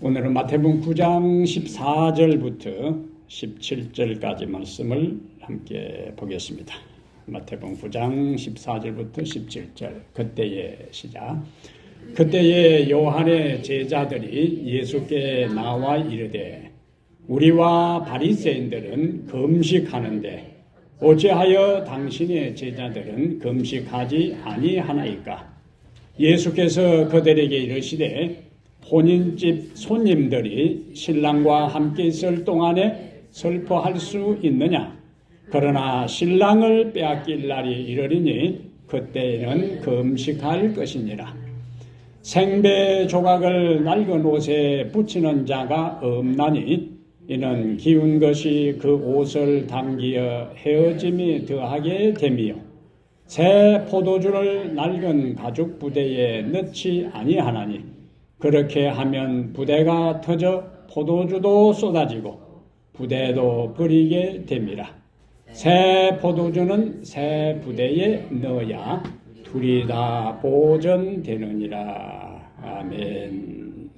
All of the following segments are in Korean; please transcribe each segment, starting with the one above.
오늘은 마태복음 9장 14절부터 17절까지 말씀을 함께 보겠습니다. 마태복음 9장 14절부터 17절. 그때의 시작. 그때에 요한의 제자들이 예수께 나와 이르되 우리와 바리새인들은 금식하는데 어찌하여 당신의 제자들은 금식하지 아니하나이까? 예수께서 그들에게 이르시되 혼인집 손님들이 신랑과 함께 있을 동안에 슬퍼할 수 있느냐? 그러나 신랑을 빼앗길 날이 이르리니 그때에는 금식할 것이니라. 생배 조각을 낡은 옷에 붙이는 자가 없나니 이는 기운 것이 그 옷을 당기어 헤어짐이 더하게 됨이요 새 포도주를 낡은 가죽 부대에 넣지 아니하나니 그렇게 하면 부대가 터져 포도주도 쏟아지고 부대도 버리게 됨이라. 새 포도주는 새 부대에 넣어야 둘이 다 보존되느니라. 아멘.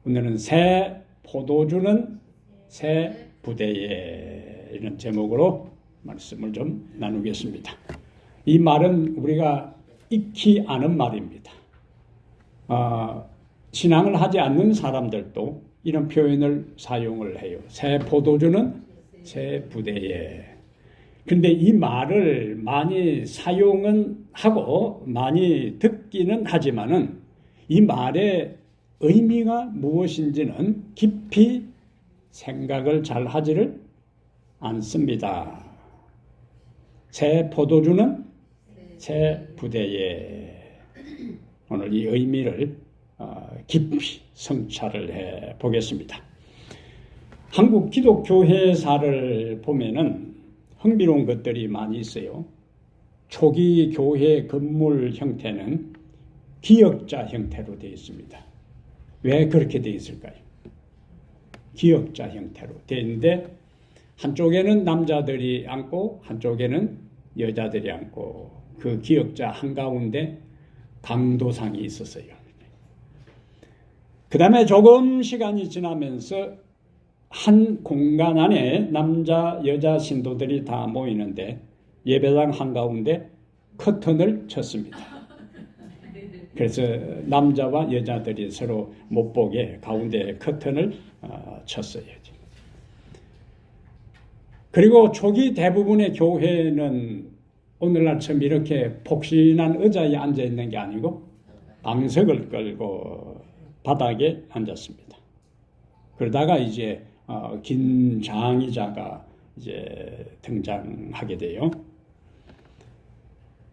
오늘은 새 포도주는 새 부대에 이런 제목으로 말씀을 좀 나누겠습니다. 이 말은 우리가 익히 아는 말입니다. 신앙을 하지 않는 사람들도 이런 표현을 사용을 해요. 새 포도주는 새 부대에. 근데 이 말을 많이 사용은 하고 많이 듣기는 하지만은 이 말의 의미가 무엇인지는 깊이 생각을 잘 하지를 않습니다. 새 포도주는 새 부대에. 오늘 이 의미를 깊이 성찰을 해 보겠습니다. 한국 기독교회사를 보면은 흥미로운 것들이 많이 있어요. 초기 교회 건물 형태는 기역자 형태로 되어 있습니다. 왜 그렇게 되어 있을까요? 기역자 형태로 되어 있는데 한쪽에는 남자들이 앉고 한쪽에는 여자들이 앉고 그 기역자 한가운데 강도상이 있었어요. 그 다음에 조금 시간이 지나면서 한 공간 안에 남자, 여자 신도들이 다 모이는데 예배당 한가운데 커튼을 쳤습니다. 그래서 남자와 여자들이 서로 못 보게 가운데 커튼을 쳤어요. 그리고 초기 대부분의 교회는 오늘날처럼 이렇게 폭신한 의자에 앉아 있는 게 아니고 방석을 끌고 바닥에 앉았습니다. 그러다가 이제 긴 장의자가 이제 등장하게 돼요.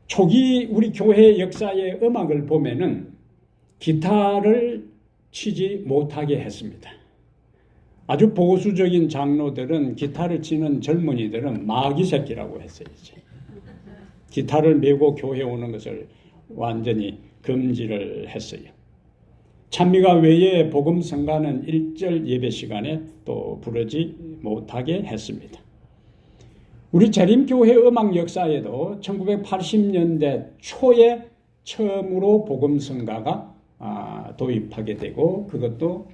초기 우리 교회 역사의 음악을 보면은 기타를 치지 못하게 했습니다. 아주 보수적인 장로들은 기타를 치는 젊은이들은 마귀 새끼라고 했어요. 이제. 기타를 메고 교회에 오는 것을 완전히 금지를 했어요. 찬미가 외에 복음 성가는 1절 예배 시간에 또 부르지 못하게 했습니다. 우리 재림교회 음악 역사에도 1980년대 초에 처음으로 복음 성가가 도입하게 되고 그것도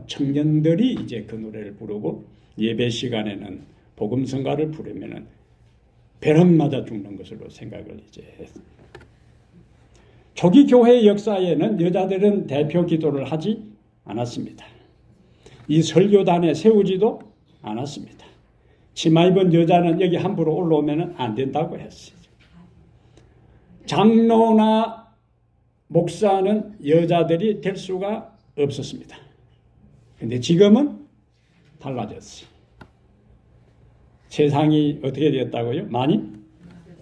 청년들이 이제 그 노래를 부르고 예배 시간에는 복음 성가를 부르면은 벼락 맞아 죽는 것으로 생각을 이제 했습니다. 초기 교회 역사에는 여자들은 대표 기도를 하지 않았습니다. 이 설교단에 세우지도 않았습니다. 치마 입은 여자는 여기 함부로 올라오면 안 된다고 했어요. 장로나 목사는 여자들이 될 수가 없었습니다. 그런데 지금은 달라졌어요. 세상이 어떻게 되었다고요? 많이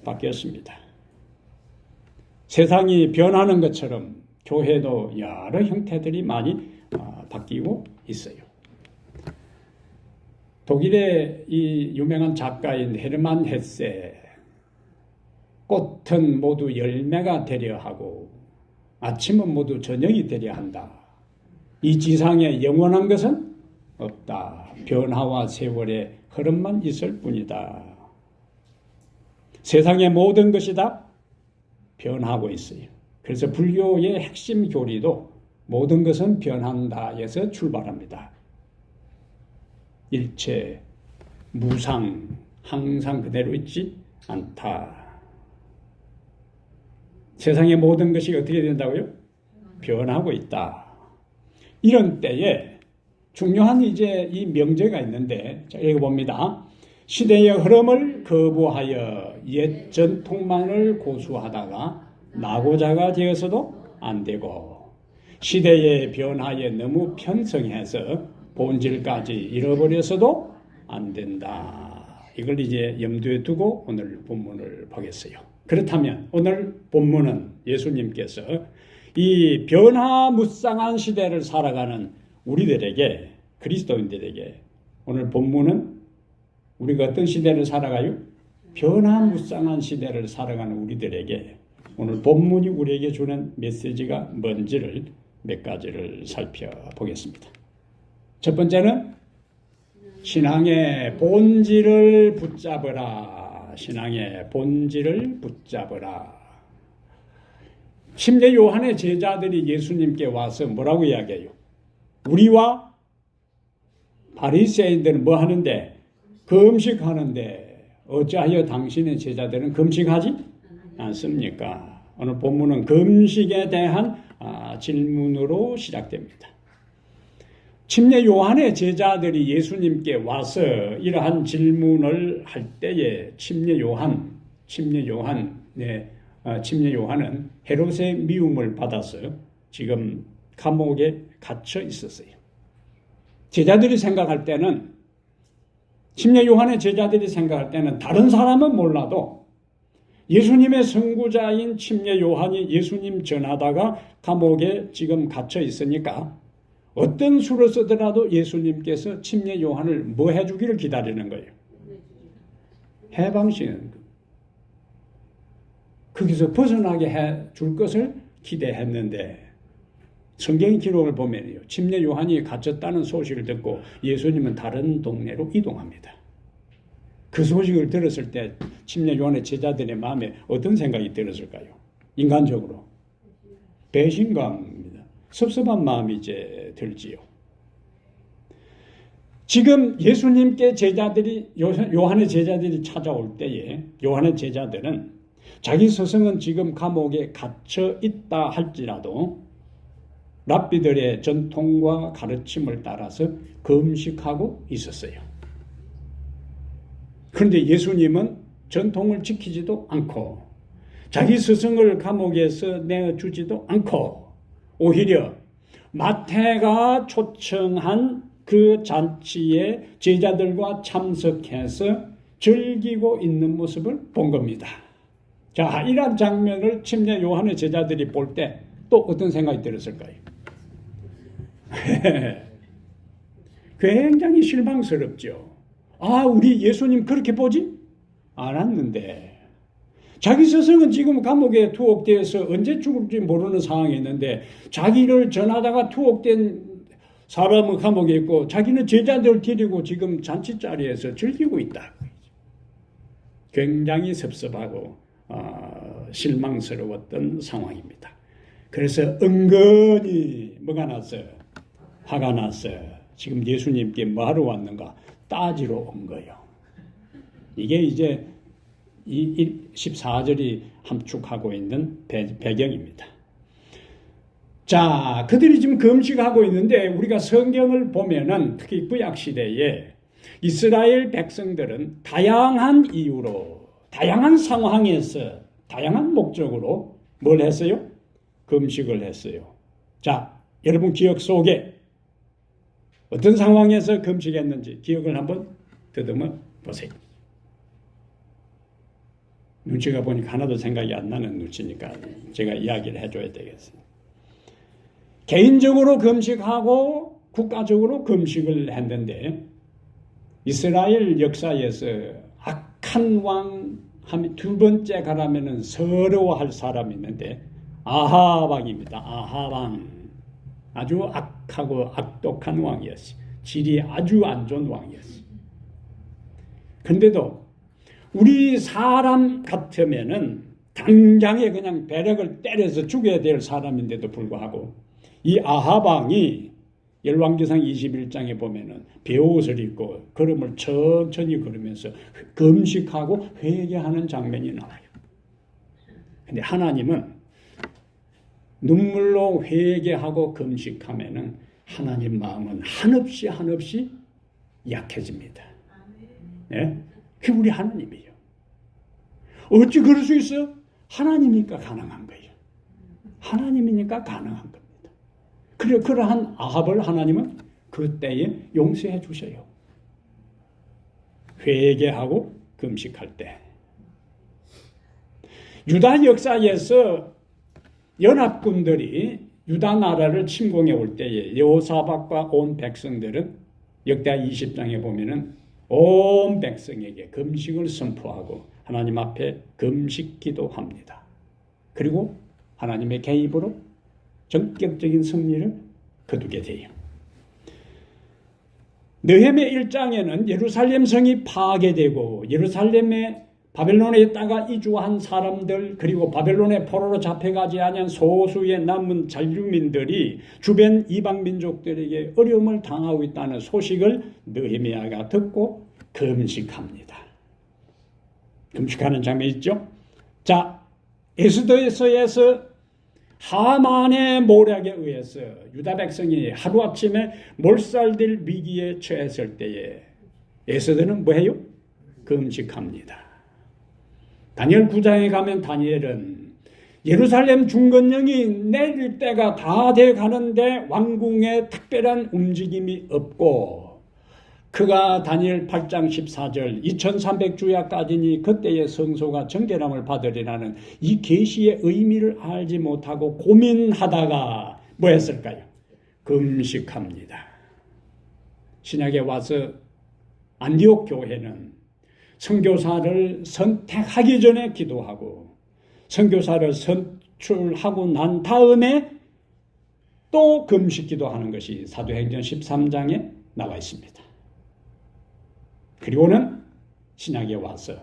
바뀌었습니다. 세상이 변하는 것처럼 교회도 여러 형태들이 많이 바뀌고 있어요. 독일의 이 유명한 작가인 헤르만 헤세, 꽃은 모두 열매가 되려 하고 아침은 모두 저녁이 되려 한다. 이 지상에 영원한 것은 없다. 변화와 세월의 흐름만 있을 뿐이다. 세상의 모든 것이 다 변하고 있어요. 그래서 불교의 핵심 교리도 모든 것은 변한다에서 출발합니다. 일체, 무상, 항상 그대로 있지 않다. 세상의 모든 것이 어떻게 된다고요? 변하고 있다. 이런 때에 중요한 이제 이 명제가 있는데, 자, 읽어봅니다. 시대의 흐름을 거부하여 옛 전통만을 고수하다가 나고자가 되어서도 안 되고, 시대의 변화에 너무 편성해서 본질까지 잃어버려서도 안 된다. 이걸 이제 염두에 두고 오늘 본문을 보겠어요. 그렇다면 오늘 본문은 예수님께서 이 변화무쌍한 시대를 살아가는 우리들에게, 그리스도인들에게, 오늘 본문은 우리가 어떤 시대를 살아가요? 변화무쌍한 시대를 살아가는 우리들에게 오늘 본문이 우리에게 주는 메시지가 뭔지를 몇 가지를 살펴보겠습니다. 첫 번째는 신앙의 본질을 붙잡으라. 신앙의 본질을 붙잡으라. 심지어 요한의 제자들이 예수님께 와서 뭐라고 이야기해요? 우리와 바리새인들은 뭐 하는데? 금식하는데 어찌하여 당신의 제자들은 금식하지 않습니까? 오늘 본문은 금식에 대한 질문으로 시작됩니다. 침례 요한의 제자들이 예수님께 와서 이러한 질문을 할 때에 침례 요한은 헤롯의 미움을 받아서 지금 감옥에 갇혀 있었어요. 제자들이 생각할 때는, 침례 요한의 제자들이 생각할 때는 다른 사람은 몰라도 예수님의 선구자인 침례 요한이 예수님 전하다가 감옥에 지금 갇혀 있으니까 어떤 수를 쓰더라도 예수님께서 침례 요한을 뭐 해주기를 기다리는 거예요? 해방시키는 거예요. 거기서 벗어나게 해줄 것을 기대했는데, 성경 기록을 보면요, 침례 요한이 갇혔다는 소식을 듣고 예수님은 다른 동네로 이동합니다. 그 소식을 들었을 때 침례 요한의 제자들의 마음에 어떤 생각이 들었을까요? 인간적으로 배신감입니다. 섭섭한 마음이 이제 들지요. 지금 예수님께 요한의 제자들이 찾아올 때에 요한의 제자들은 자기 스승은 지금 감옥에 갇혀 있다 할지라도 랍비들의 전통과 가르침을 따라서 금식하고 있었어요. 그런데 예수님은 전통을 지키지도 않고 자기 스승을 감옥에서 내어주지도 않고 오히려 마태가 초청한 그 잔치에 제자들과 참석해서 즐기고 있는 모습을 본 겁니다. 자, 이러한 장면을 침례 요한의 제자들이 볼 때 또 어떤 생각이 들었을까요? 굉장히 실망스럽죠. 우리 예수님 그렇게 보지 않았는데, 자기 스승은 지금 감옥에 투옥되어서 언제 죽을지 모르는 상황에 있는데 자기를 전하다가 투옥된 사람은 감옥에 있고 자기는 제자들을 데리고 지금 잔치자리에서 즐기고 있다. 굉장히 섭섭하고 실망스러웠던 상황입니다. 그래서 은근히 뭐가 났어요? 화가 났어요. 지금 예수님께 뭐하러 왔는가? 따지러 온 거예요. 이게 이제 이 14절이 함축하고 있는 배경입니다. 자, 그들이 지금 금식하고 있는데 우리가 성경을 보면은 특히 구약 시대에 이스라엘 백성들은 다양한 이유로, 다양한 상황에서, 다양한 목적으로 뭘 했어요? 금식을 했어요. 자, 여러분 기억 속에 어떤 상황에서 금식했는지 기억을 한번 더듬어 보세요. 눈치가 보니까 하나도 생각이 안 나는 눈치니까 제가 이야기를 해줘야 되겠어요. 개인적으로 금식하고 국가적으로 금식을 했는데 이스라엘 역사에서 악한 왕 두 번째 가라면은 서러워할 사람이 있는데 아합 왕입니다. 아합 왕. 아주 악하고 악독한 왕이었어요. 질이 아주 안 좋은 왕이었어요. 그런데도 우리 사람 같으면은 당장에 그냥 배력을 때려서 죽여야 될 사람인데도 불구하고 이 아하방이 열왕기상 21장에 보면은 베옷을 입고 걸음을 천천히 걸으면서 금식하고 회개하는 장면이 나와요. 근데 하나님은 눈물로 회개하고 금식하면은 하나님 마음은 한없이 약해집니다. 네? 그게 우리 하나님이에요. 어찌 그럴 수 있어요? 하나님이니까 가능한 거예요. 하나님이니까 가능한 겁니다. 그러한 아합을 하나님은 그때에 용서해 주셔요. 회개하고 금식할 때. 유다 역사에서 연합군들이 유다 나라를 침공해 올 때에 여호사밧과 온 백성들은 역대하 20장에 보면은 온 백성에게 금식을 선포하고 하나님 앞에 금식 기도합니다. 그리고 하나님의 개입으로 전격적인 승리를 거두게 돼요. 느헤미야 1장에는 예루살렘 성이 파괴되고 예루살렘에 바벨론에 있다가 이주한 사람들 그리고 바벨론의 포로로 잡혀가지 아니한 소수의 남은 잔류민들이 주변 이방 민족들에게 어려움을 당하고 있다는 소식을 느헤미야가 듣고 금식합니다. 금식하는 장면이 있죠. 자, 에스더서에서 하만의 모략에 의해서 유다 백성이 하루아침에 몰살될 위기에 처했을 때에 에스더는 뭐해요? 금식합니다. 다니엘 9장에 가면 다니엘은 예루살렘 중건령이 내릴 때가 다 돼 가는데 왕궁에 특별한 움직임이 없고 그가 다니엘 8장 14절 2300주야까지니 그때의 성소가 정결함을 받으리라는 이 계시의 의미를 알지 못하고 고민하다가 뭐 했을까요? 금식합니다. 신약에 와서 안디옥 교회는 선교사를 선택하기 전에 기도하고 선교사를 선출하고 난 다음에 또 금식 기도하는 것이 사도행전 13장에 나와 있습니다. 그리고는 신약에 와서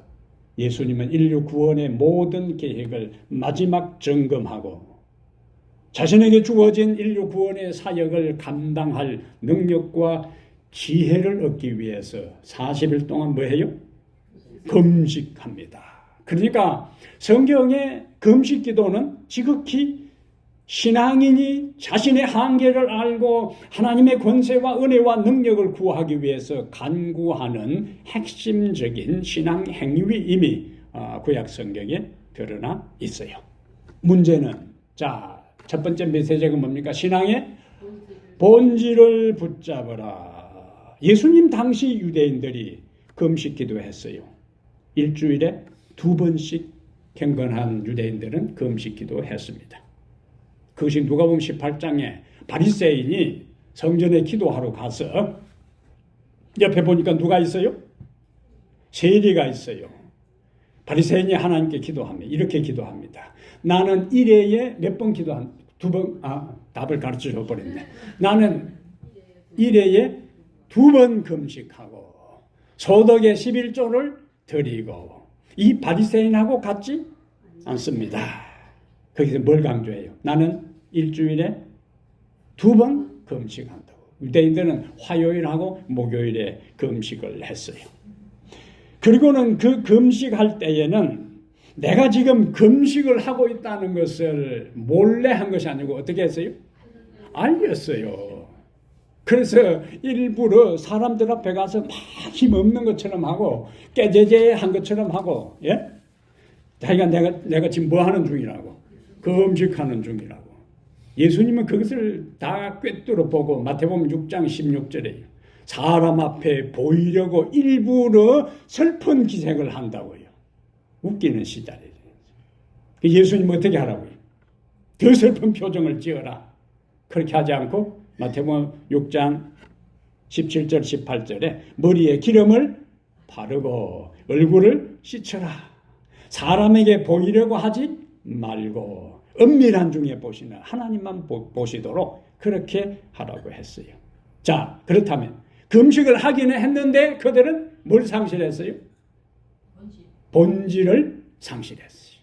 예수님은 인류 구원의 모든 계획을 마지막 점검하고 자신에게 주어진 인류 구원의 사역을 감당할 능력과 지혜를 얻기 위해서 40일 동안 뭐 해요? 금식합니다. 그러니까 성경의 금식 기도는 지극히 신앙인이 자신의 한계를 알고 하나님의 권세와 은혜와 능력을 구하기 위해서 간구하는 핵심적인 신앙 행위임이 구약 성경에 드러나 있어요. 문제는 자, 첫 번째 메시지가 뭡니까? 신앙의 본질을 붙잡으라. 예수님 당시 유대인들이 금식 기도했어요. 일주일에 2번씩 경건한 유대인들은 금식 기도했습니다. 그것이 누가복음 18장에 바리새인이 성전에 기도하러 가서 옆에 보니까 누가 있어요? 세리가 있어요. 바리새인이 하나님께 기도합니다. 이렇게 기도합니다. 나는 일회에 몇 번 기도한 2번 답을 가르쳐 줘 버렸네. 나는 일회에 2번 금식하고 소득의 11조를 드리고 이 바리새인하고 같지 않습니다. 거기서 뭘 강조해요? 나는 일주일에 2번 금식한다고. 유대인들은 화요일하고 목요일에 금식을 했어요. 그리고는 그 금식할 때에는 내가 지금 금식을 하고 있다는 것을 몰래 한 것이 아니고 어떻게 했어요? 알렸어요. 그래서 일부러 사람들 앞에 가서 막 힘없는 것처럼 하고 깨제제한 것처럼 하고, 예? 자기가 내가 지금 뭐 하는 중이라고, 금식하는 중이라고. 예수님은 그것을 다 꿰뚫어 보고 마태복음 6장 16절에 사람 앞에 보이려고 일부러 슬픈 기색을 한다고요. 웃기는 시절이에요. 예수님은 어떻게 하라고요? 더 슬픈 표정을 지어라. 그렇게 하지 않고 마태복음 6장 17절 18절에 머리에 기름을 바르고 얼굴을 씻어라. 사람에게 보이려고 하지 말고 은밀한 중에 보시는 하나님만 보시도록 그렇게 하라고 했어요. 자, 그렇다면 금식을 하기는 했는데 그들은 뭘 상실했어요? 본질을 상실했어요.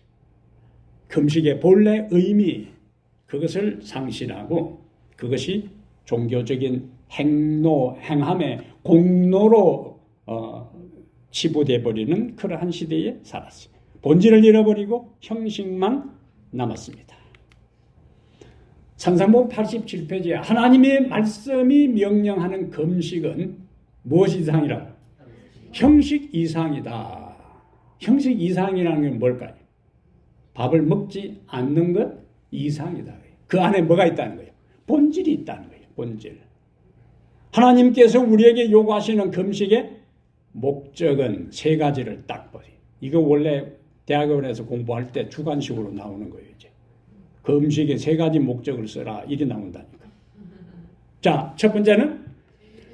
금식의 본래 의미 그것을 상실하고 그것이 종교적인 행함의 공로로 치부돼 버리는 그러한 시대에 살았어요. 본질을 잃어버리고 형식만 남았습니다. 산상복 87페이지에 하나님의 말씀이 명령하는 금식은 무엇 이상이라고? 형식 이상이다. 형식 이상이라는 건 뭘까요? 밥을 먹지 않는 것 이상이다. 그 안에 뭐가 있다는 거예요? 본질이 있다는 거예요. 본질. 하나님께서 우리에게 요구하시는 금식의 목적은 세 가지를 딱 보세요. 이거 원래 대학원에서 공부할 때 주관식으로 나오는 거예요. 이제 금식의 세 가지 목적을 써라 이리 나온다니까. 자, 첫 번째는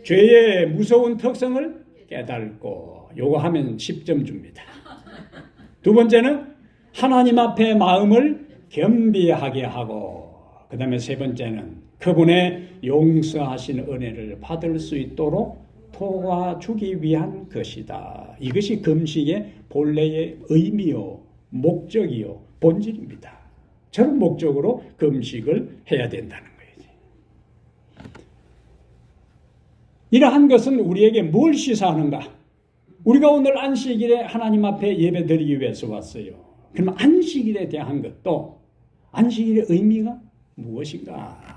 죄의 무서운 특성을 깨닫고 요거 하면 10점 줍니다. 두 번째는 하나님 앞에 마음을 겸비하게 하고, 그 다음에 세 번째는 그분의 용서하신 은혜를 받을 수 있도록 도와주기 위한 것이다. 이것이 금식의 본래의 의미요, 목적이요, 본질입니다. 저런 목적으로 금식을 해야 된다는 거예요. 이러한 것은 우리에게 뭘 시사하는가? 우리가 오늘 안식일에 하나님 앞에 예배드리기 위해서 왔어요. 그럼 안식일에 대한 것도 안식일의 의미가 무엇인가?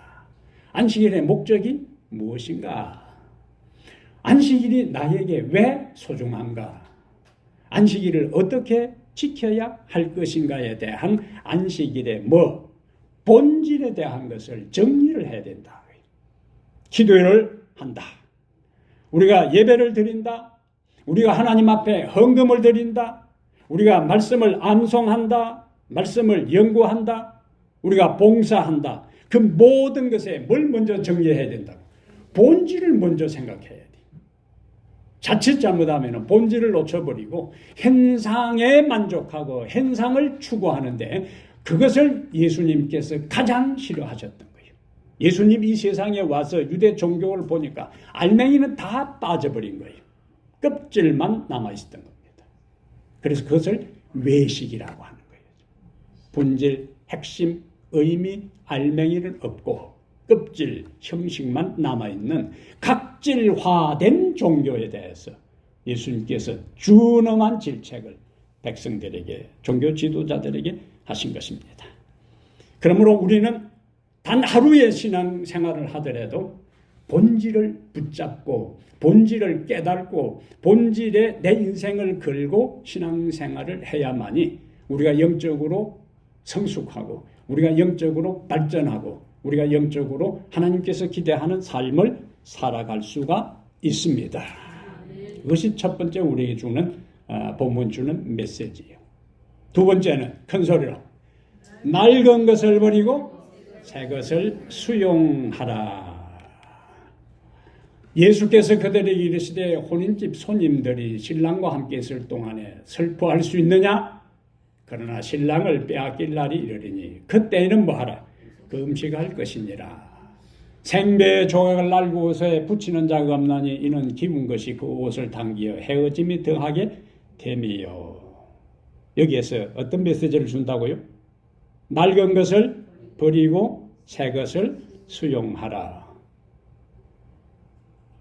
안식일의 목적이 무엇인가? 안식일이 나에게 왜 소중한가? 안식일을 어떻게 지켜야 할 것인가에 대한 안식일의 본질에 대한 것을 정리를 해야 된다. 기도를 한다. 우리가 예배를 드린다. 우리가 하나님 앞에 헌금을 드린다. 우리가 말씀을 암송한다. 말씀을 연구한다. 우리가 봉사한다. 그 모든 것에 뭘 먼저 정리해야 된다고? 본질을 먼저 생각해야 돼. 자칫 잘못하면 본질을 놓쳐버리고 현상에 만족하고 현상을 추구하는데 그것을 예수님께서 가장 싫어하셨던 거예요. 예수님 이 세상에 와서 유대 종교를 보니까 알맹이는 다 빠져버린 거예요. 껍질만 남아있었던 겁니다. 그래서 그것을 외식이라고 하는 거예요. 본질, 핵심, 의미, 알맹이는 없고 껍질, 형식만 남아있는 각질화된 종교에 대해서 예수님께서 준엄한 질책을 백성들에게, 종교 지도자들에게 하신 것입니다. 그러므로 우리는 단 하루의 신앙생활을 하더라도 본질을 붙잡고 본질을 깨닫고 본질에 내 인생을 걸고 신앙생활을 해야만이 우리가 영적으로 성숙하고 우리가 영적으로 발전하고 우리가 영적으로 하나님께서 기대하는 삶을 살아갈 수가 있습니다. 그것이 첫 번째 우리에게 주는 본문 주는 메시지예요. 두 번째는 큰 소리로 낡은 것을 버리고 새 것을 수용하라. 예수께서 그들에게 이르시되 혼인집 손님들이 신랑과 함께 있을 동안에 슬퍼할 수 있느냐? 그러나 신랑을 빼앗길 날이 이르리니 그때에는 뭐하라? 금식할 것이니라. 생배의 조각을 낡은 옷에 붙이는 자가 없나니 이는 기문 것이 그 옷을 당기어 헤어짐이 더하게 됨이요. 여기에서 어떤 메시지를 준다고요? 낡은 것을 버리고 새 것을 수용하라.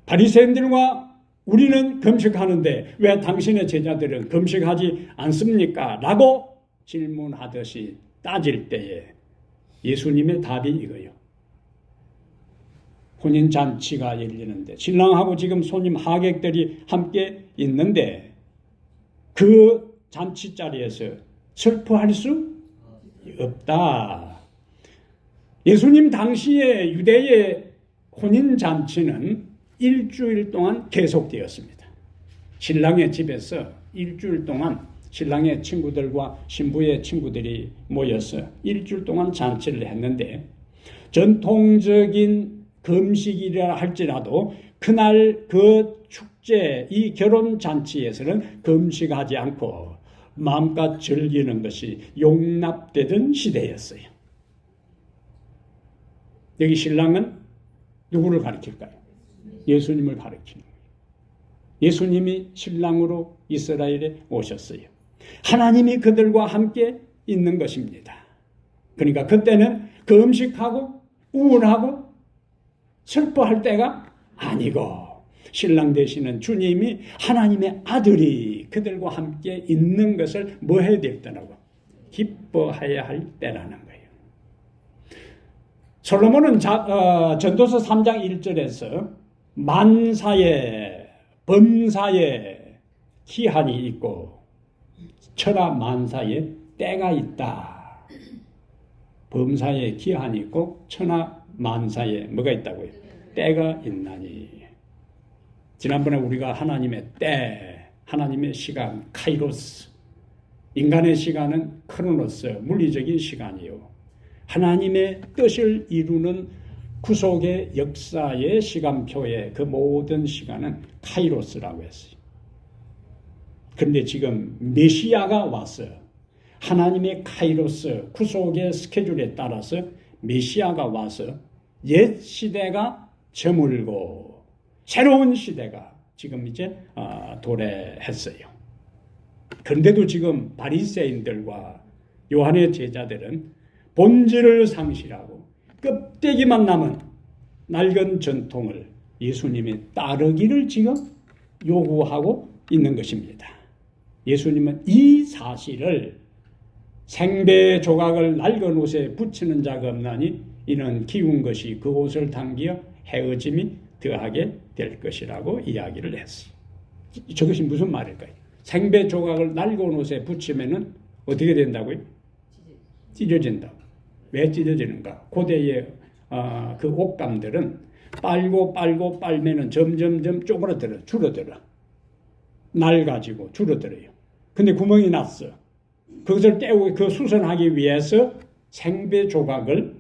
바리새인들과 우리는 금식하는데 왜 당신의 제자들은 금식하지 않습니까? 라고 질문하듯이 따질 때에 예수님의 답이 이거예요. 혼인잔치가 열리는데 신랑하고 지금 손님 하객들이 함께 있는데 그 잔치 자리에서 슬퍼할 수 없다. 예수님 당시에 유대의 혼인잔치는 일주일 동안 계속되었습니다. 신랑의 집에서 일주일 동안 신랑의 친구들과 신부의 친구들이 모여서 일주일 동안 잔치를 했는데 전통적인 금식이라 할지라도 그날 그 축제, 이 결혼잔치에서는 금식하지 않고 마음껏 즐기는 것이 용납되던 시대였어요. 여기 신랑은 누구를 가리킬까요? 예수님을 가리키는 거예요. 예수님이 신랑으로 이스라엘에 오셨어요. 하나님이 그들과 함께 있는 것입니다. 그러니까 그때는 금식하고 우울하고 슬퍼할 때가 아니고 신랑 되시는 주님이 하나님의 아들이 그들과 함께 있는 것을 뭐 해야 될 때라고? 기뻐해야 할 때라는 거예요. 솔로몬은 전도서 3장 1절에서 만사에 범사에 기한이 있고 천하 만사에 때가 있다. 범사에 기한이 있고 천하 만사에 뭐가 있다고요? 때가 있나니. 지난번에 우리가 하나님의 때, 하나님의 시간, 카이로스, 인간의 시간은 크로노스, 물리적인 시간이요. 하나님의 뜻을 이루는 구속의 역사의 시간표에 그 모든 시간은 카이로스라고 했어요. 그런데 지금 메시아가 왔어요. 하나님의 카이로스, 구속의 스케줄에 따라서 메시아가 와서 옛 시대가 저물고 새로운 시대가 지금 이제 도래했어요. 그런데도 지금 바리새인들과 요한의 제자들은 본질을 상실하고 껍데기만 남은 낡은 전통을 예수님이 따르기를 지금 요구하고 있는 것입니다. 예수님은 이 사실을 생배 조각을 낡은 옷에 붙이는 자가 없나니 이는 기운 것이 그 옷을 당기어 헤어짐이 더하게 될 것이라고 이야기를 했어요. 저것이 무슨 말일까요? 생배 조각을 낡은 옷에 붙이면은 어떻게 된다고요? 찢어진다고. 왜 찢어지는가? 고대의 그 옷감들은 빨고 빨면은 점점점 쪼그라들어, 줄어들어. 낡아지고 줄어들어요. 근데 구멍이 났어. 그것을 떼고 그 수선하기 위해서 생배 조각을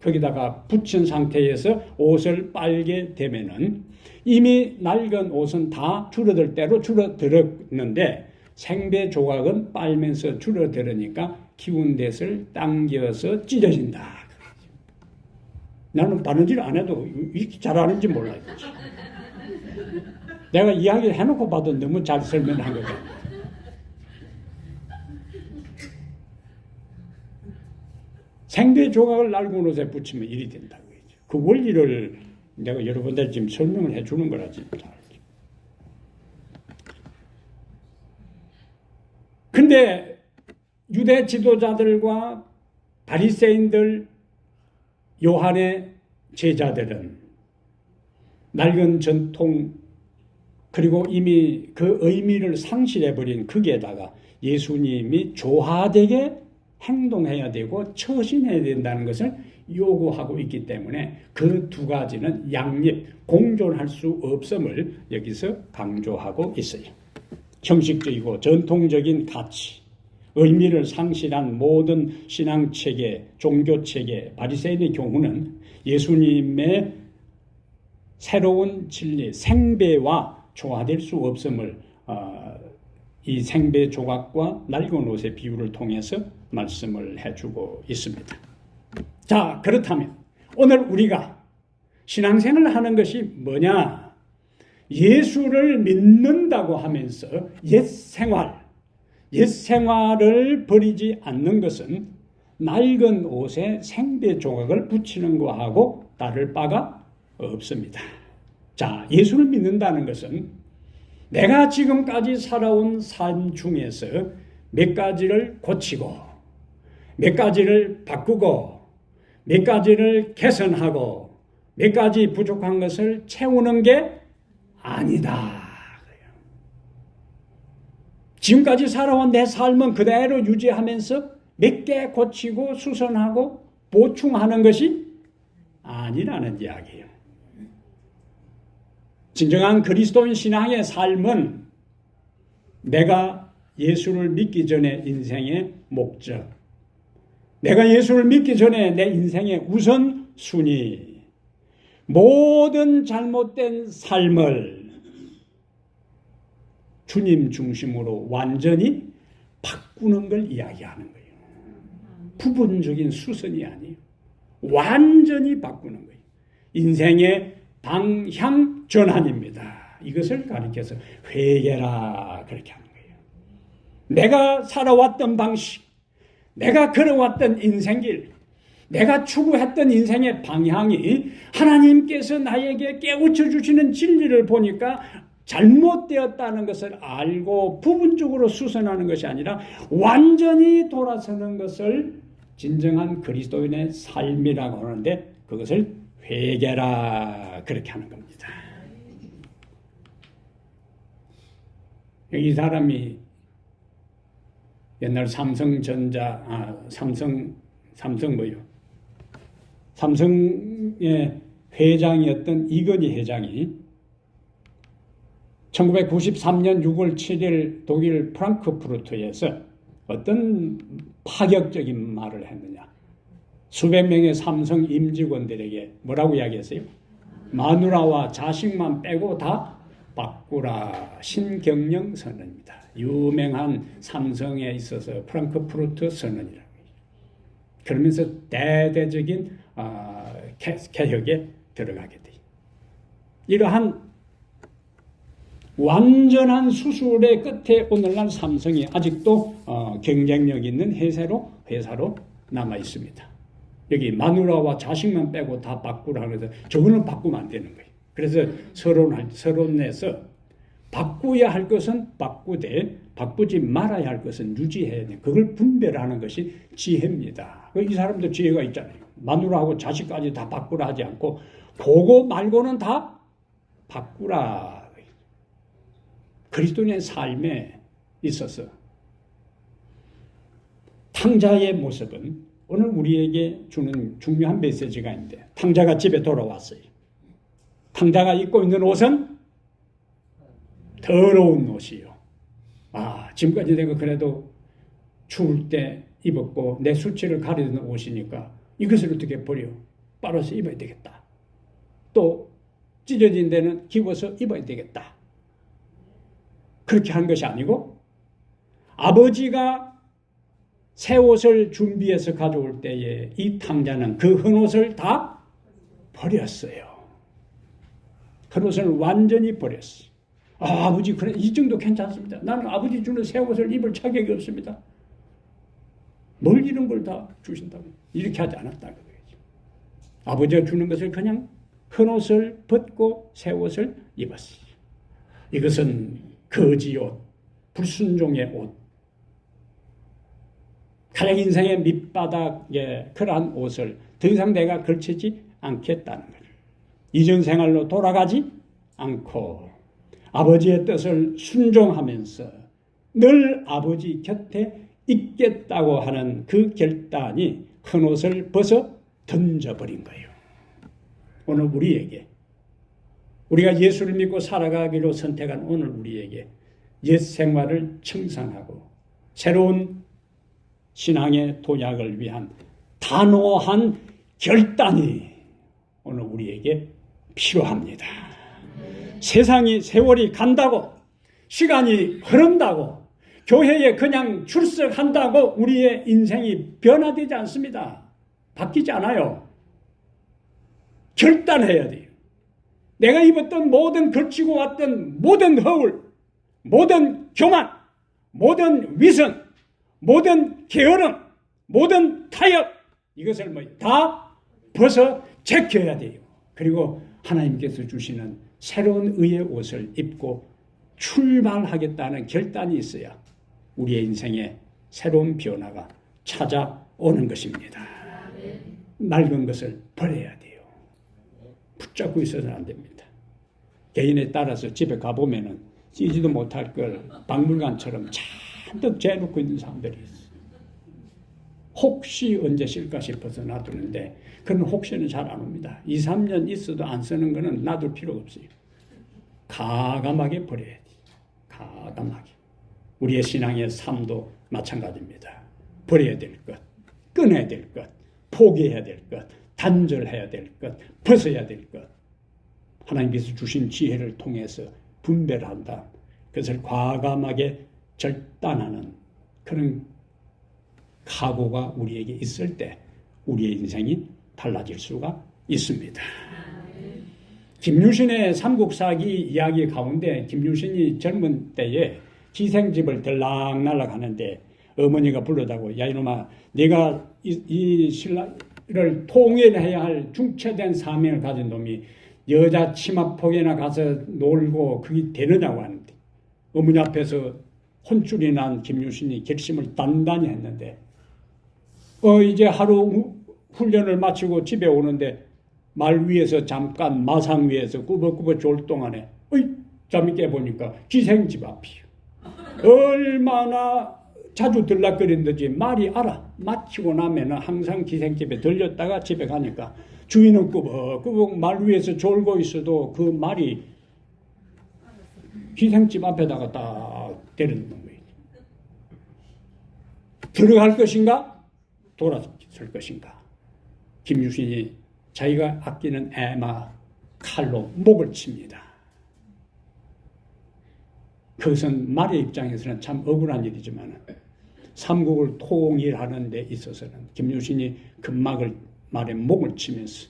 거기다가 붙인 상태에서 옷을 빨게 되면은 이미 낡은 옷은 다 줄어들 대로 줄어들었는데 생배 조각은 빨면서 줄어들으니까 기운 뎃을 당겨서 찢어진다. 나는 바느질 안 해도 이렇게 잘하는지 몰라요. 내가 이야기를 해놓고 봐도 너무 잘 설명한 것 같아요. 생배 조각을 낡은 옷에 붙이면 일이 된다고 했죠. 그 원리를 내가 여러분들 지금 설명을 해주는 거라 지금. 근데 유대 지도자들과 바리새인들, 요한의 제자들은 낡은 전통 그리고 이미 그 의미를 상실해버린 거기에다가 예수님이 조화되게 행동해야 되고 처신해야 된다는 것을 요구하고 있기 때문에 그 두 가지는 양립, 공존할 수 없음을 여기서 강조하고 있어요. 형식적이고 전통적인 가치, 의미를 상실한 모든 신앙체계, 종교체계, 바리새인의 경우는 예수님의 새로운 진리, 생배와 조화될 수 없음을 이 생배 조각과 낡은 옷의 비유를 통해서 말씀을 해주고 있습니다. 자, 그렇다면 오늘 우리가 신앙생활을 하는 것이 뭐냐? 예수를 믿는다고 하면서 옛생활을 버리지 않는 것은 낡은 옷에 생배 조각을 붙이는 것하고 다를 바가 없습니다. 자, 예수를 믿는다는 것은 내가 지금까지 살아온 삶 중에서 몇 가지를 고치고 몇 가지를 바꾸고 몇 가지를 개선하고 몇 가지 부족한 것을 채우는 게 아니다. 지금까지 살아온 내 삶은 그대로 유지하면서 몇 개 고치고 수선하고 보충하는 것이 아니라는 이야기예요. 진정한 그리스도인 신앙의 삶은 내가 예수를 믿기 전에 인생의 목적, 내가 예수를 믿기 전에 내 인생의 우선순위, 모든 잘못된 삶을 주님 중심으로 완전히 바꾸는 걸 이야기하는 거예요. 부분적인 수선이 아니에요. 완전히 바꾸는 거예요. 인생의 방향 전환입니다. 이것을 가리켜서 회개라 그렇게 하는 거예요. 내가 살아왔던 방식, 내가 걸어왔던 인생길, 내가 추구했던 인생의 방향이 하나님께서 나에게 깨우쳐 주시는 진리를 보니까 잘못되었다는 것을 알고 부분적으로 수선하는 것이 아니라 완전히 돌아서는 것을 진정한 그리스도인의 삶이라고 하는데, 그것을 회개라 그렇게 하는 겁니다. 이 사람이 옛날 삼성의 회장이었던 이건희 회장이 1993년 6월 7일 독일 프랑크푸르트에서 어떤 파격적인 말을 했느냐. 수백 명의 삼성 임직원들에게 뭐라고 이야기했어요? 마누라와 자식만 빼고 다 바꾸라. 신경영 선언입니다. 유명한 삼성에 있어서 프랑크푸르트 선언이라고. 그러면서 대대적인 개혁에 들어가게 돼요. 이러한 완전한 수술의 끝에 오늘날 삼성이 아직도 경쟁력 있는 회사로 남아 있습니다. 여기 마누라와 자식만 빼고 다 바꾸라 그래서 저거는 바꾸면 안 되는 거예요. 그래서 서론에서 바꾸어야 할 것은 바꾸되 바꾸지 말아야 할 것은 유지해야 돼. 그걸 분별하는 것이 지혜입니다. 이 사람도 지혜가 있잖아요. 마누라하고 자식까지 다 바꾸라 하지 않고 그거 말고는 다 바꾸라. 그리스도인의 삶에 있어서 탕자의 모습은 오늘 우리에게 주는 중요한 메시지가 있는데, 탕자가 집에 돌아왔어요. 탕자가 입고 있는 옷은 더러운 옷이요. 지금까지 내가 그래도 추울 때 입었고 내 수치를 가리는 옷이니까 이것을 어떻게 버려? 빨아서 입어야 되겠다. 또 찢어진 데는 기워서 입어야 되겠다. 그렇게 한 것이 아니고, 아버지가 새 옷을 준비해서 가져올 때에 이 탕자는 그 헌옷을 다 버렸어요. 헌옷을 완전히 버렸어요. 아버지, 그래, 이 정도 괜찮습니다. 나는 아버지 주는 새 옷을 입을 자격이 없습니다. 뭘 이런 걸 다 주신다고. 이렇게 하지 않았다고 그러죠. 아버지가 주는 것을 그냥 헌옷을 벗고 새 옷을 입었어요. 이것은 거지 옷, 불순종의 옷, 가장 인생의 밑바닥에 그러한 옷을 더 이상 내가 걸치지 않겠다는 거예요. 이전 생활로 돌아가지 않고 아버지의 뜻을 순종하면서 늘 아버지 곁에 있겠다고 하는 그 결단이 큰 옷을 벗어 던져버린 거예요. 오늘 우리가 예수를 믿고 살아가기로 선택한 오늘 우리에게 옛 생활을 청산하고 새로운 신앙의 도약을 위한 단호한 결단이 오늘 우리에게 필요합니다. 세월이 간다고, 시간이 흐른다고, 교회에 그냥 출석한다고 우리의 인생이 변화되지 않습니다. 바뀌지 않아요. 결단해야 돼요. 내가 입었던 모든 걸치고 왔던 모든 허울, 모든 교만, 모든 위선, 모든 게으름, 모든 타협, 이것을 다 벗어 제껴야 돼요. 그리고 하나님께서 주시는 새로운 의의 옷을 입고 출발하겠다는 결단이 있어야 우리의 인생에 새로운 변화가 찾아오는 것입니다. 낡은 것을 버려야 돼요. 붙잡고 있어서는 안 됩니다. 개인에 따라서 집에 가보면은 쓰지도 못할 걸 박물관처럼 잔뜩 재놓고 있는 사람들이 있어요. 혹시 언제 쓸까 싶어서 놔두는데 그런 혹시는 잘 안 옵니다. 2, 3년 있어도 안 쓰는 거는 놔둘 필요가 없어요. 가감하게 버려야 돼요. 가감하게. 우리의 신앙의 삶도 마찬가지입니다. 버려야 될 것, 끊어야 될 것, 포기해야 될 것, 단절해야 될 것, 벗어야 될 것. 하나님께서 주신 지혜를 통해서 분별한다. 그것을 과감하게 결단하는 그런 각오가 우리에게 있을 때 우리의 인생이 달라질 수가 있습니다. 김유신의 삼국사기 이야기 가운데 김유신이 젊은 때에 기생집을 들락날락 하는데 어머니가 불러다고, 야 이놈아, 네가 이 신라 통일해야 할 중체된 사명을 가진 놈이 여자 치마폭에나 가서 놀고 그게 되느냐고 하는데, 어머니 앞에서 혼쭐이 난 김유신이 결심을 단단히 했는데, 이제 하루 훈련을 마치고 집에 오는데 말 위에서 잠깐 마상 위에서 꾸벅꾸벅 졸 동안에 잠이 깨보니까 기생집 앞이요. 얼마나 자주 들락거리는지 말이 알아. 마치고 나면은 항상 기생집에 들렸다가 집에 가니까 주인은 꾸벅꾸벅 말 위에서 졸고 있어도 그 말이 기생집 앞에다가 딱 때리는 거예요. 들어갈 것인가? 돌아설 것인가? 김유신이 자기가 아끼는 애마 칼로 목을 칩니다. 그것은 말의 입장에서는 참 억울한 일이지만 삼국을 통일하는 데 있어서는 김유신이 말에 목을 치면서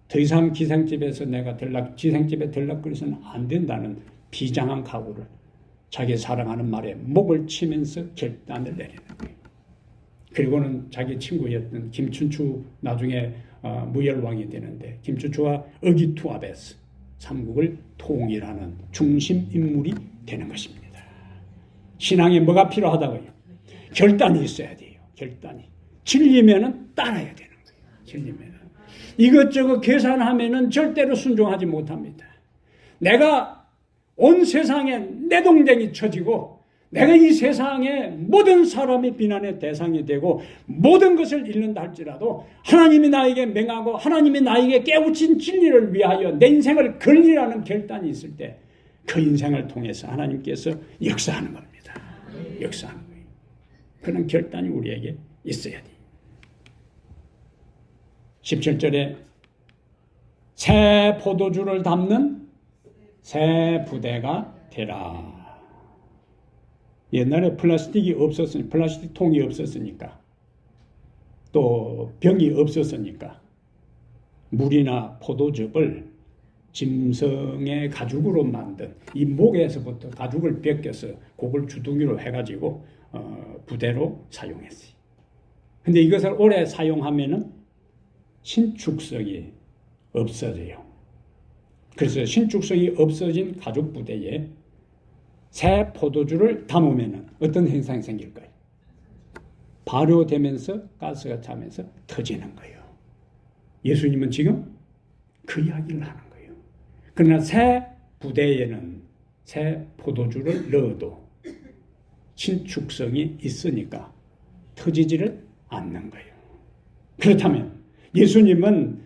더 이상 기생집에서 내가 기생집에 들락거려서는 안 된다는 비장한 각오를 자기 사랑하는 말에 목을 치면서 결단을 내리는 거예요. 그리고는 자기 친구였던 김춘추, 나중에 무열왕이 되는데 김춘추와 의기투합해서 삼국을 통일하는 중심 인물이 되는 것입니다. 신앙에 뭐가 필요하다고요? 결단이 있어야 돼요. 결단이. 진리면은 따라야 되는 거예요. 진리면은. 이것저것 계산하면은 절대로 순종하지 못합니다. 내가 온 세상에 내동댕이 쳐지고 내가 이 세상에 모든 사람의 비난의 대상이 되고 모든 것을 잃는다 할지라도 하나님이 나에게 맹하고 하나님이 나에게 깨우친 진리를 위하여 내 인생을 걸리라는 결단이 있을 때 그 인생을 통해서 하나님께서 역사하는 겁니다. 역사하는 거예요. 그런 결단이 우리에게 있어야 돼요. 17절에 새 포도주를 담는 새 부대가 되라. 옛날에 플라스틱 통이 없었으니까 또 병이 없었으니까 물이나 포도즙을 짐승의 가죽으로 만든 이 목에서부터 가죽을 벗겨서 그걸 주둥이로 해가지고 부대로 사용했어요. 근데 이것을 오래 사용하면은 신축성이 없어져요. 그래서 신축성이 없어진 가죽 부대에 새 포도주를 담으면 어떤 현상이 생길까요? 발효되면서 가스가 차면서 터지는 거예요. 예수님은 지금 그 이야기를 하는 거예요. 그러나 새 부대에는 새 포도주를 넣어도 신축성이 있으니까 터지지를 않는 거예요. 그렇다면 예수님은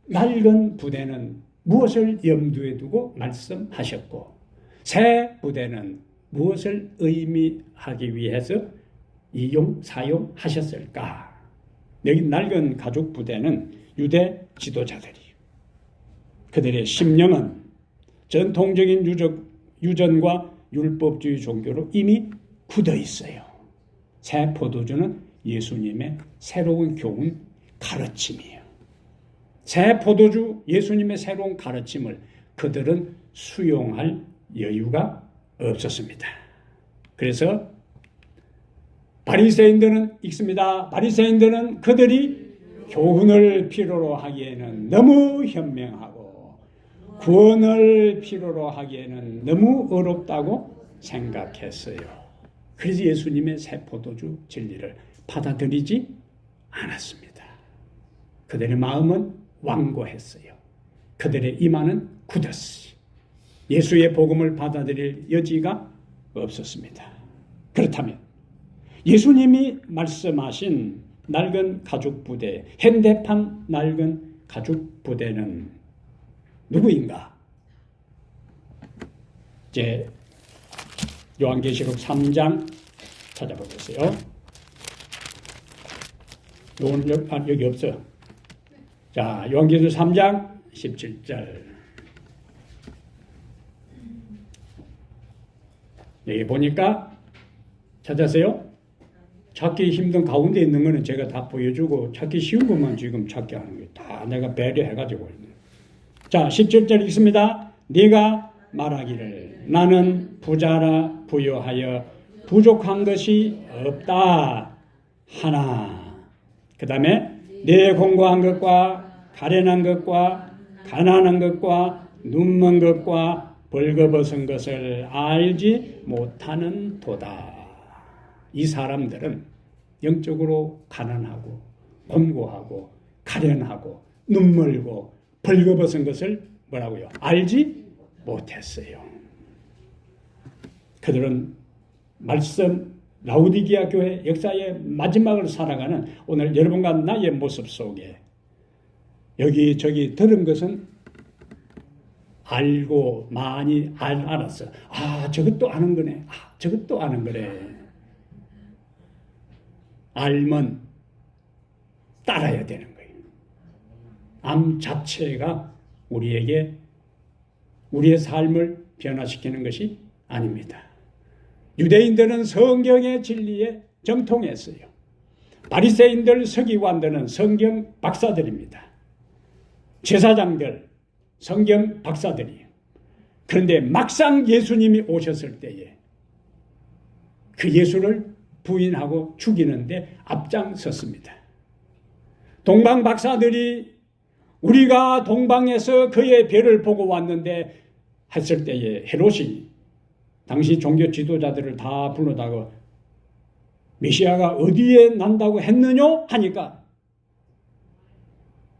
낡은 부대는 무엇을 염두에 두고 말씀하셨고 새 부대는 무엇을 의미하기 위해서 사용하셨을까? 여기 낡은 가죽 부대는 유대 지도자들이 그들의 심령은 전통적인 유전과 율법주의 종교로 이미 굳어 있어요. 새 포도주는 예수님의 새로운 교훈, 가르침이에요. 새 포도주, 예수님의 새로운 가르침을 그들은 수용할 여유가 없었습니다. 그래서 바리새인들은 읽습니다. 바리새인들은 그들이 교훈을 필요로 하기에는 너무 현명하고 구원을 필요로 하기에는 너무 어렵다고 생각했어요. 그래서 예수님의 새 포도주 진리를 받아들이지 않았습니다. 그들의 마음은 완고했어요. 그들의 이마는 굳었어요. 예수의 복음을 받아들일 여지가 없었습니다. 그렇다면 예수님이 말씀하신 낡은 가죽 부대, 현대판 낡은 가죽 부대는 누구인가? 이제 요한계시록 3장 찾아보겠어요. 여기 없어. 자, 요한계시록 3장 17절. 여기 보니까 찾았어요? 찾기 힘든 가운데 있는 거는 제가 다 보여주고 찾기 쉬운 것만 지금 찾게 하는 거예요. 다 내가 배려해가지고 있는. 자, 17절 읽습니다. 네가 말하기를 나는 부자라 부유하여 부족한 것이 없다 하나. 그 다음에 내 공고한 것과 가련한 것과 가난한 것과 눈먼 것과 벌거벗은 것을 알지 못하는 도다. 이 사람들은 영적으로 가난하고 곤고하고 가련하고 눈멀고 벌거벗은 것을 뭐라고요? 알지 못했어요. 그들은 말씀 라우디게아 교회 역사의 마지막을 살아가는 오늘 여러분과 나의 모습 속에 여기저기 들은 것은 알고 많이 알았어. 아, 저것도 아는 거네. 아, 저것도 아는 거래. 알면 따라야 되는 거예요. 암 자체가 우리에게 우리의 삶을 변화시키는 것이 아닙니다. 유대인들은 성경의 진리에 정통했어요. 바리새인들, 서기관들은 성경 박사들입니다. 제사장들, 성경 박사들이에요. 그런데 막상 예수님이 오셨을 때에 그 예수를 부인하고 죽이는데 앞장섰습니다. 동방 박사들이 우리가 동방에서 그의 별을 보고 왔는데 했을 때에 헤롯이 당시 종교 지도자들을 다 불러다가 메시아가 어디에 난다고 했느냐 하니까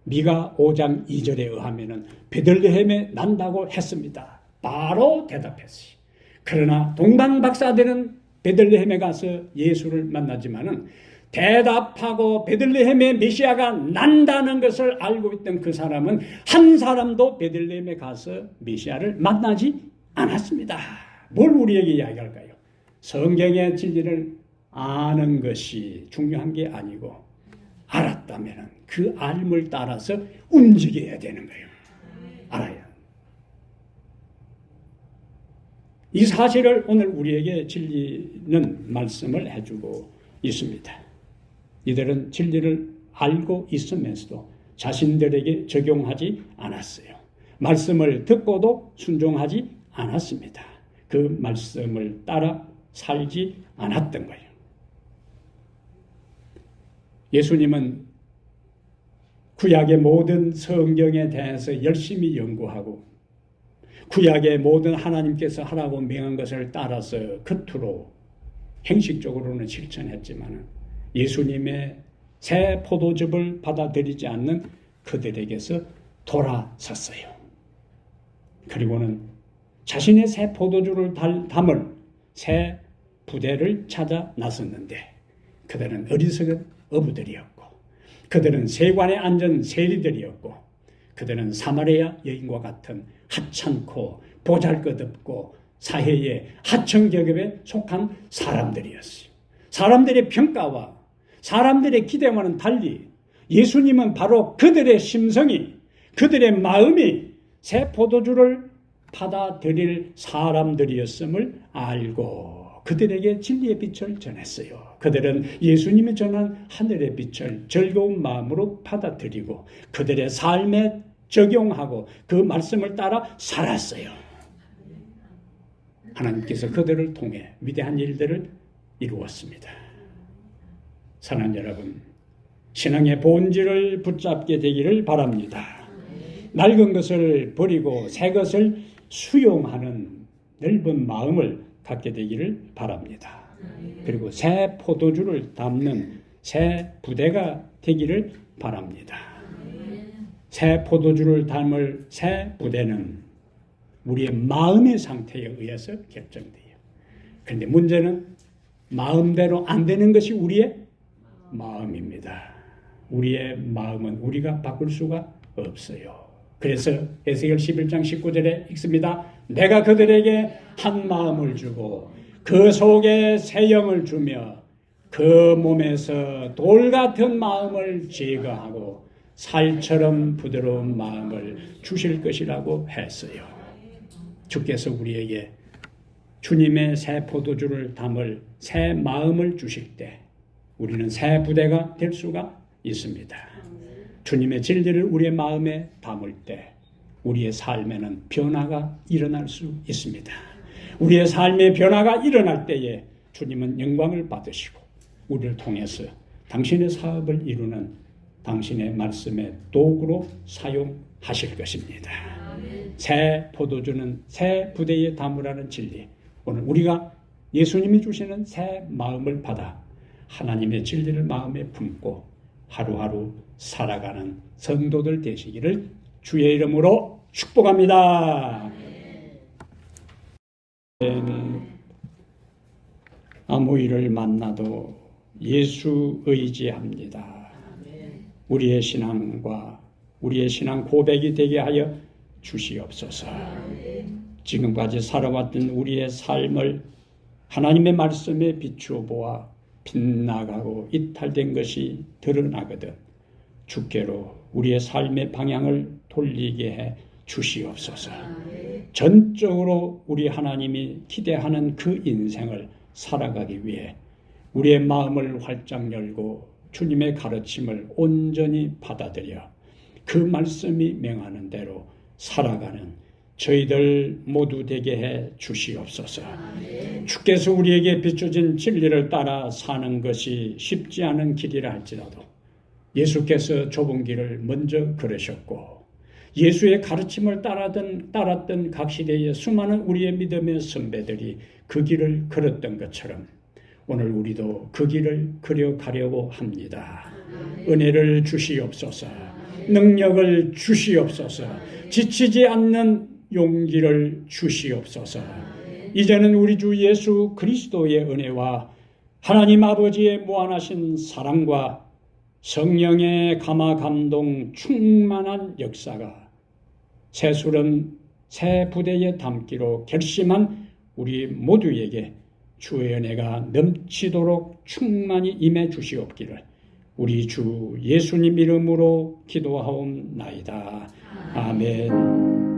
미가 5장 2절에 의하면 베들레헴에 난다고 했습니다. 바로 대답했어요. 그러나 동방 박사들은 베들레헴에 가서 예수를 만나지만은 대답하고 베들레헴에 메시아가 난다는 것을 알고 있던 그 사람은 한 사람도 베들레헴에 가서 메시아를 만나지 않았습니다. 뭘 우리에게 이야기할까요? 성경의 진리를 아는 것이 중요한 게 아니고 알았다면 그 알을 따라서 움직여야 되는 거예요. 알아야. 이 사실을 오늘 우리에게 진리는 말씀을 해주고 있습니다. 이들은 진리를 알고 있으면서도 자신들에게 적용하지 않았어요. 말씀을 듣고도 순종하지 않았습니다. 그 말씀을 따라 살지 않았던 거예요. 예수님은 구약의 모든 성경에 대해서 열심히 연구하고 구약의 모든 하나님께서 하라고 명한 것을 따라서 겉으로 형식적으로는 실천했지만 예수님의 새 포도즙을 받아들이지 않는 그들에게서 돌아섰어요. 그리고는 자신의 새 포도주를 담을 새 부대를 찾아 나섰는데 그들은 어리석은 어부들이었고 그들은 세관에 앉은 세리들이었고 그들은 사마리아 여인과 같은 하찮고 보잘것없고 사회의 하층계급에 속한 사람들이었어요. 사람들의 평가와 사람들의 기대와는 달리 예수님은 바로 그들의 심성이 그들의 마음이 새 포도주를 받아들일 사람들이었음을 알고 그들에게 진리의 빛을 전했어요. 그들은 예수님이 전한 하늘의 빛을 즐거운 마음으로 받아들이고 그들의 삶에 적용하고 그 말씀을 따라 살았어요. 하나님께서 그들을 통해 위대한 일들을 이루었습니다. 사랑하는 여러분, 신앙의 본질을 붙잡게 되기를 바랍니다. 낡은 것을 버리고 새 것을 수용하는 넓은 마음을 갖게 되기를 바랍니다. 그리고 새 포도주를 담는 새 부대가 되기를 바랍니다. 새 포도주를 담을 새 부대는 우리의 마음의 상태에 의해서 결정돼요. 그런데 문제는 마음대로 안 되는 것이 우리의 마음입니다. 우리의 마음은 우리가 바꿀 수가 없어요. 그래서 에스겔 11장 19절에 읽습니다. 내가 그들에게 한 마음을 주고 그 속에 새 영을 주며 그 몸에서 돌 같은 마음을 제거하고 살처럼 부드러운 마음을 주실 것이라고 했어요. 주께서 우리에게 주님의 새 포도주를 담을 새 마음을 주실 때 우리는 새 부대가 될 수가 있습니다. 주님의 진리를 우리의 마음에 담을 때 우리의 삶에는 변화가 일어날 수 있습니다. 우리의 삶의 변화가 일어날 때에 주님은 영광을 받으시고 우리를 통해서 당신의 사업을 이루는 당신의 말씀의 도구로 사용하실 것입니다. 새 포도주는 새 부대에 담으라는 진리. 오늘 우리가 예수님이 주시는 새 마음을 받아 하나님의 진리를 마음에 품고 하루하루 살아가는 성도들 되시기를 주의 이름으로 축복합니다. 아무 일을 만나도 예수 의지합니다. 우리의 신앙과 우리의 신앙 고백이 되게 하여 주시옵소서. 지금까지 살아왔던 우리의 삶을 하나님의 말씀에 비추어 보아 빗나가고 이탈된 것이 드러나거든 주께로 우리의 삶의 방향을 돌리게 해 주시옵소서. 전적으로 우리 하나님이 기대하는 그 인생을 살아가기 위해 우리의 마음을 활짝 열고 주님의 가르침을 온전히 받아들여 그 말씀이 명하는 대로 살아가는 저희들 모두 되게 해 주시옵소서. 주께서 우리에게 비춰진 진리를 따라 사는 것이 쉽지 않은 길이라 할지라도 예수께서 좁은 길을 먼저 걸으셨고 예수의 가르침을 따랐던 각 시대의 수많은 우리의 믿음의 선배들이 그 길을 걸었던 것처럼 오늘 우리도 그 길을 걸어가려고 합니다. 은혜를 주시옵소서. 능력을 주시옵소서. 지치지 않는 용기를 주시옵소서. 이제는 우리 주 예수 그리스도의 은혜와 하나님 아버지의 무한하신 사랑과 성령의 감화 감동 충만한 역사가 새술은 새 부대에 담기로 결심한 우리 모두에게 주의 은혜가 넘치도록 충만히 임해 주시옵기를 우리 주 예수님 이름으로 기도하옵나이다. 아멘.